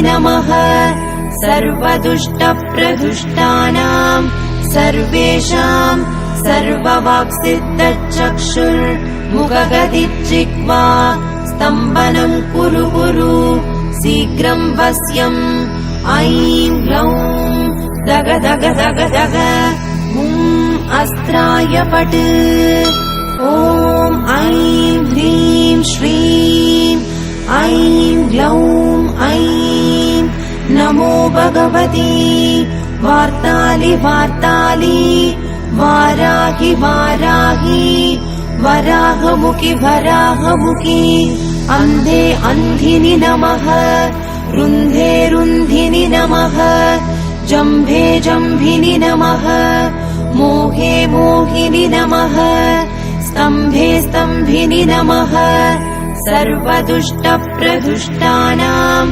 नमः सर्वदुष्टप्रदुष्टानां सर्वेषां सर्ववाक्सिद्धचक्षुर्मुखगदिज्जिह्वा स्तम्भनं कुरु कुरु शीघ्रं वश्यम् ऐं ग्लौं दग दग दग दग अस्त्राय पट् ॐ ऐं ह्रीं श्रीं ऐं ग्लौं ऐं नमो भगवती वार्तालि वार्तालि वाराहि वाराहि वराहमुखि वराहमुखि अन्धे अन्धिनि नमः रुन्धे रुन्धिनि नमः जम्भे जम्भिनि नमः मोहे मोहिनि नमः स्तम्भे स्तम्भिनि नमः सर्वदुष्टप्रदुष्टानां